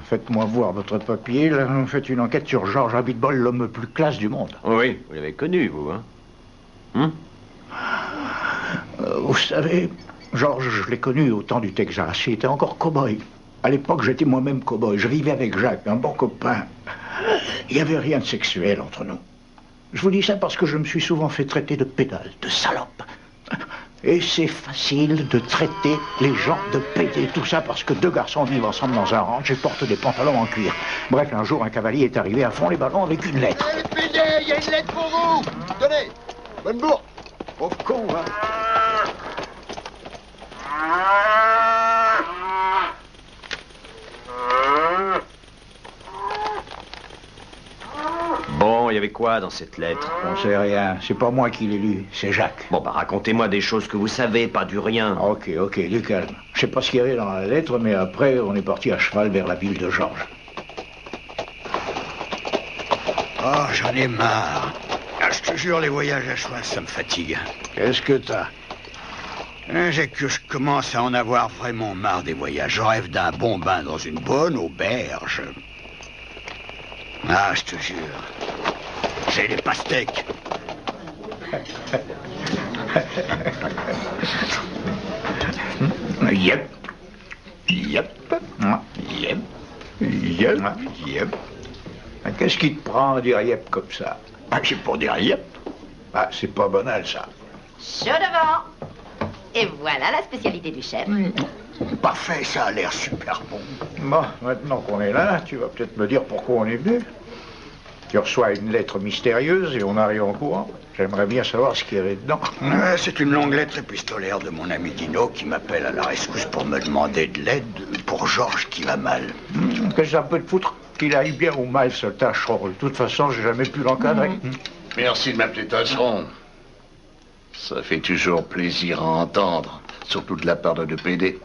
Faites-moi voir votre papier. Là, vous faites une enquête sur Georges Abitbol, l'homme le plus classe du monde. Oui, vous l'avez connu, vous, hein? Vous savez, Georges, je l'ai connu au temps du Texas. Il était encore cow-boy. À l'époque, j'étais moi-même cow-boy. Je vivais avec Jacques, un bon copain. Il n'y avait rien de sexuel entre nous. Je vous dis ça parce que je me suis souvent fait traiter de pédale, de salope. Et c'est facile de traiter les gens de pédés. Tout ça parce que deux garçons vivent ensemble dans un ranch et portent des pantalons en cuir. Bref, un jour, un cavalier est arrivé à fond les ballons avec une lettre. Allez, pédés, il y a une lettre pour vous. Tenez, bonne bourre. Pauvre con, hein. Bon, il y avait quoi dans cette lettre? On sait rien. C'est pas moi qui l'ai lu, c'est Jacques. Bon, bah, racontez-moi des choses que vous savez, pas du rien. Ok, du calme. Je sais pas ce qu'il y avait dans la lettre, mais après, on est parti à cheval vers la ville de Georges. Oh, j'en ai marre. Ah, je te jure, les voyages à cheval, ça me fatigue. Qu'est-ce que t'as? C'est que je commence à en avoir vraiment marre des voyages. Je rêve d'un bon bain dans une bonne auberge. Ah, je te jure. J'ai des pastèques. Yep. Qu'est-ce qui te prend à dire yep comme ça? Ah, c'est pour dire yep. Ah, c'est pas banal, ça. Chaud devant. Et voilà la spécialité du chef. Parfait, ça a l'air super bon. Bon, maintenant qu'on est là, tu vas peut-être me dire pourquoi on est venu. Tu reçois une lettre mystérieuse et on arrive en courant. J'aimerais bien savoir ce qu'il y avait dedans. C'est une longue lettre épistolaire de mon ami Dino qui m'appelle à la rescousse pour me demander de l'aide pour Georges qui va mal. Qu'est-ce que ça peut te foutre qu'il aille bien ou mal, ce tâcheron? De toute façon, j'ai jamais pu l'encadrer. Merci de m'appeler tâcheron. Ça fait toujours plaisir à entendre, surtout de la part de PD.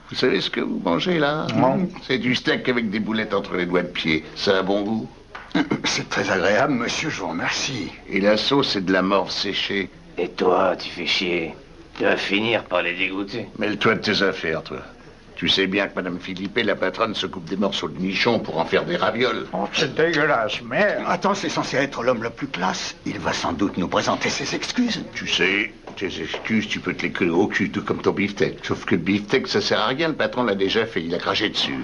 Vous savez ce que vous mangez là? Non. C'est du steak avec des boulettes entre les doigts de pied. Ça a un bon goût? C'est très agréable, monsieur, je vous remercie. Et la sauce, c'est de la morve séchée. Et toi, tu fais chier. Tu vas finir par les dégoûter. Mêle-toi de tes affaires, toi. Tu sais bien que Madame Philippe, la patronne, se coupe des morceaux de nichon pour en faire des ravioles. Oh, c'est dégueulasse, merde. Attends, c'est censé être l'homme le plus classe. Il va sans doute nous présenter ses excuses. Tu sais, tes excuses, tu peux te les coller au cul, tout comme ton beefsteak. Sauf que le beefsteak, ça sert à rien. Le patron l'a déjà fait, il a craché dessus.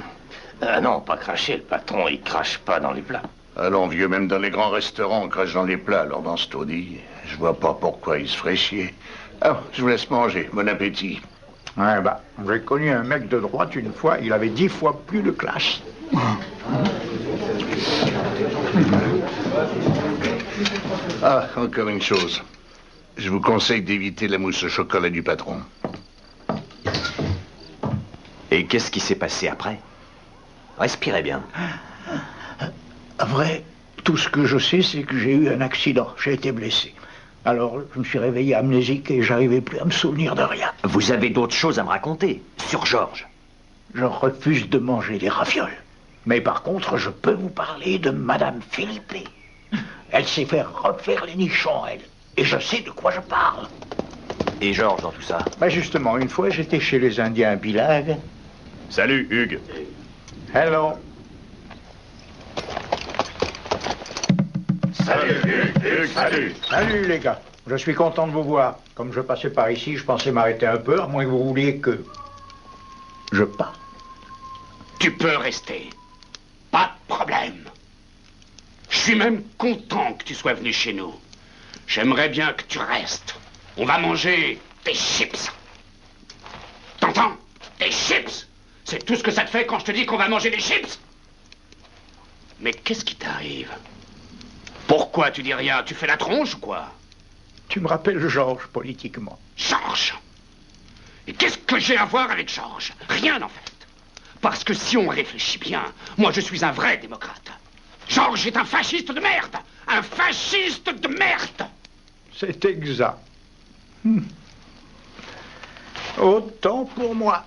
Ah non, pas cracher. Le patron, il crache pas dans les plats. Allons, vieux, même dans les grands restaurants, on crache dans les plats. Alors, dans ce taudis, je vois pas pourquoi il se ferait chier. Alors, je vous laisse manger. Bon appétit. Ouais, bah, j'ai connu un mec de droite une fois, il avait 10 fois plus de classe. Ah, encore une chose. Je vous conseille d'éviter la mousse au chocolat du patron. Et qu'est-ce qui s'est passé après? Respirez bien. Après, tout ce que je sais, c'est que j'ai eu un accident. J'ai été blessé. Alors, je me suis réveillé amnésique et j'arrivais plus à me souvenir de rien. Vous avez d'autres choses à me raconter sur Georges? Je refuse de manger des ravioles. Mais par contre, je peux vous parler de Madame Philippe. Elle sait faire refaire les nichons, elle. Et je sais de quoi je parle. Et Georges dans tout ça? Ben justement, une fois, j'étais chez les Indiens bilingues. Salut, Hugues. Hello. Salut, Hugues, salut. Salut, les gars. Je suis content de vous voir. Comme je passais par ici, je pensais m'arrêter un peu, à moins que vous vouliez que je parte. Tu peux rester. Pas de problème. Je suis même content que tu sois venu chez nous. J'aimerais bien que tu restes. On va manger des chips. T'entends? Des chips. C'est tout ce que ça te fait quand je te dis qu'on va manger des chips? Mais qu'est-ce qui t'arrive? Pourquoi tu dis rien? Tu fais la tronche ou quoi? Tu me rappelles Georges, politiquement. Georges? Et qu'est-ce que j'ai à voir avec Georges? Rien, en fait. Parce que si on réfléchit bien, moi je suis un vrai démocrate. Georges est un fasciste de merde! Un fasciste de merde! C'est exact. Autant pour moi.